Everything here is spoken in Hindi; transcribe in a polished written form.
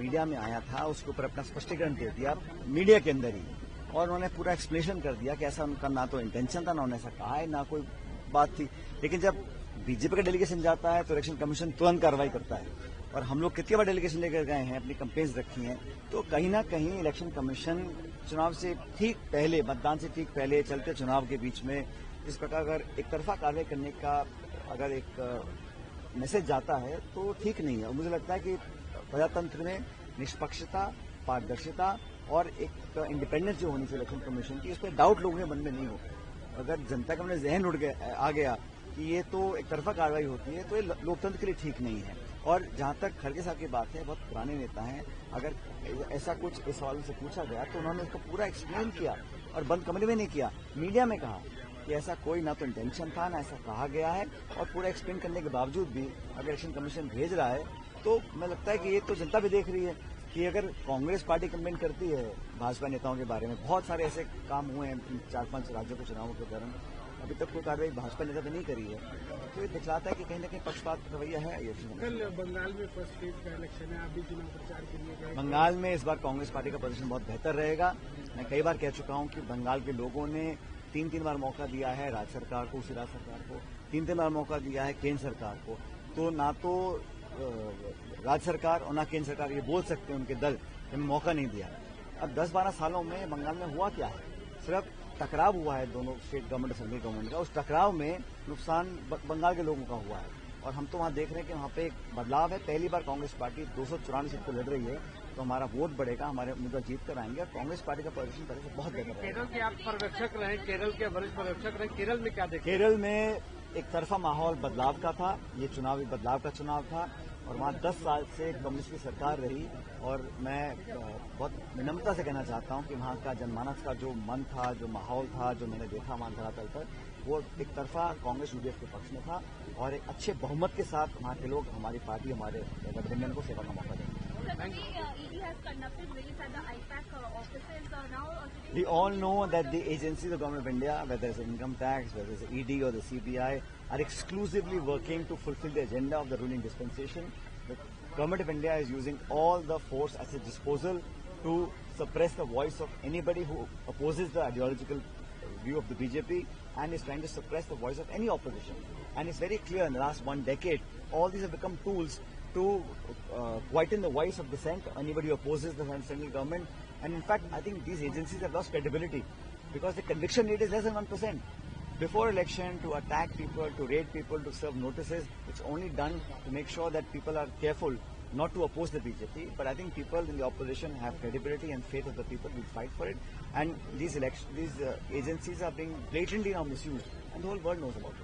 मीडिया में आया था उसके ऊपर अपना स्पष्टीकरण दे दिया मीडिया के अंदर ही, और उन्होंने पूरा एक्सप्लेनेशन कर दिया कि ऐसा उनका ना तो इंटेंशन था, ना उन्होंने ऐसा कहा है, ना कोई बात थी। लेकिन जब बीजेपी का डेलीगेशन जाता है तो इलेक्शन कमीशन तुरंत कार्रवाई करता है, और हम लोग कितनी बार डेलीगेशन लेकर गए हैं, अपनी कंपेन्स रखी हैं, तो कहीं ना कहीं इलेक्शन कमीशन चुनाव से ठीक पहले, मतदान से ठीक पहले चलते चुनाव के बीच में इस प्रकार अगर एक तरफा कार्रवाई करने का अगर एक मैसेज जाता है तो ठीक नहीं है। और मुझे लगता है कि प्रजातंत्र में निष्पक्षता, पारदर्शिता और एक इंडिपेंडेंस जो होनी चाहिए इलेक्शन कमीशन की, इस पर डाउट लोगों के मन में नहीं हो। अगर जनता के मन में जहन आ गया कि ये तो एक तरफा कार्रवाई होती है तो ये लोकतंत्र के लिए ठीक नहीं है। और जहां तक खड़गे साहब की बात है, बहुत पुराने नेता हैं, अगर ऐसा कुछ इस सवाल से पूछा गया तो उन्होंने उसको पूरा एक्सप्लेन किया और बंद कमरे में नहीं किया, मीडिया में कहा कि ऐसा कोई ना तो इंटेंशन था, ना ऐसा कहा गया है। और पूरा एक्सप्लेन करने के बावजूद भी अगर इलेक्शन कमीशन भेज रहा है तो मैं लगता है कि ये तो जनता भी देख रही है कि अगर कांग्रेस पार्टी कंप्लेन करती है भाजपा नेताओं के बारे में, बहुत सारे ऐसे काम हुए हैं 4-5 राज्यों के चुनावों के दौरान, अभी तक कोई कार्रवाई भाजपा नेता ने नहीं करी है, तो ये दिखलाता है कि कहीं ना कहीं पक्षपात रवैया है। ये कल बंगाल में फर्स्ट फेज का इलेक्शन है, आप भी चुनाव प्रचार के लिए गए। बंगाल में इस बार कांग्रेस पार्टी का प्रदर्शन बहुत बेहतर रहेगा। मैं कई बार कह चुका हूं कि बंगाल के लोगों ने 3 बार मौका दिया है राज्य सरकार को, उसी राज्य सरकार को 3 बार मौका दिया है केंद्र सरकार को, तो ना तो राज्य सरकार और ना केंद्र सरकार ये बोल सकते हैं उनके दल हमें मौका नहीं दिया। अब 10-12 सालों में बंगाल में हुआ क्या है, सिर्फ टकराव हुआ है दोनों स्टेट गवर्नमेंट और सेंट्रल गवर्नमेंट का, उस टकराव में नुकसान बंगाल के लोगों का हुआ है। और हम तो वहां देख रहे हैं कि वहां पे एक बदलाव है। पहली बार कांग्रेस पार्टी 294 सीट को लड़ रही है, तो हमारा वोट बढ़ेगा, हमारे उम्मीदवार जीत कर आएंगे और कांग्रेस पार्टी का प्रदर्शन पहले से बहुत बेहतर रहेगा। केरल के आप पर्यवेक्षक रहे, केरल के वरिष्ठ पर्यवेक्षक रहे, केरल में क्या देखें? केरल में एक तरफा माहौल बदलाव का था, ये चुनाव एक बदलाव का चुनाव था, और वहाँ 10 साल से कम्युनिस्ट की सरकार रही। और मैं बहुत विनम्रता से कहना चाहता हूँ कि वहाँ का जनमानस का जो मन था, जो माहौल था, जो मैंने देखा वहाँ धरातल पर, वो एक तरफा कांग्रेस यूडीएफ के पक्ष में था, और एक अच्छे बहुमत के साथ वहाँ के लोग हमारी पार्टी, हमारे गठबंधन को सेवा का मौका देंगे। We all know that the agencies of Government of India, whether it's income tax, whether it's ED or the CBI, are exclusively working to fulfill the agenda of the ruling dispensation. The Government of India is using all the force at its disposal to suppress the voice of anybody who opposes the ideological view of the BJP and is trying to suppress the voice of any opposition. And it's very clear in the last 1 decade, all these have become tools to quieten the voice of dissent, anybody who opposes the central government. And in fact, I think these agencies have lost credibility because the conviction rate is less than 1%. Before election, to attack people, to raid people, to serve notices, it's only done to make sure that people are careful not to oppose the BJP. But I think people in the opposition have credibility and faith of the people will fight for it. And these agencies are being blatantly now misused, and the whole world knows about it.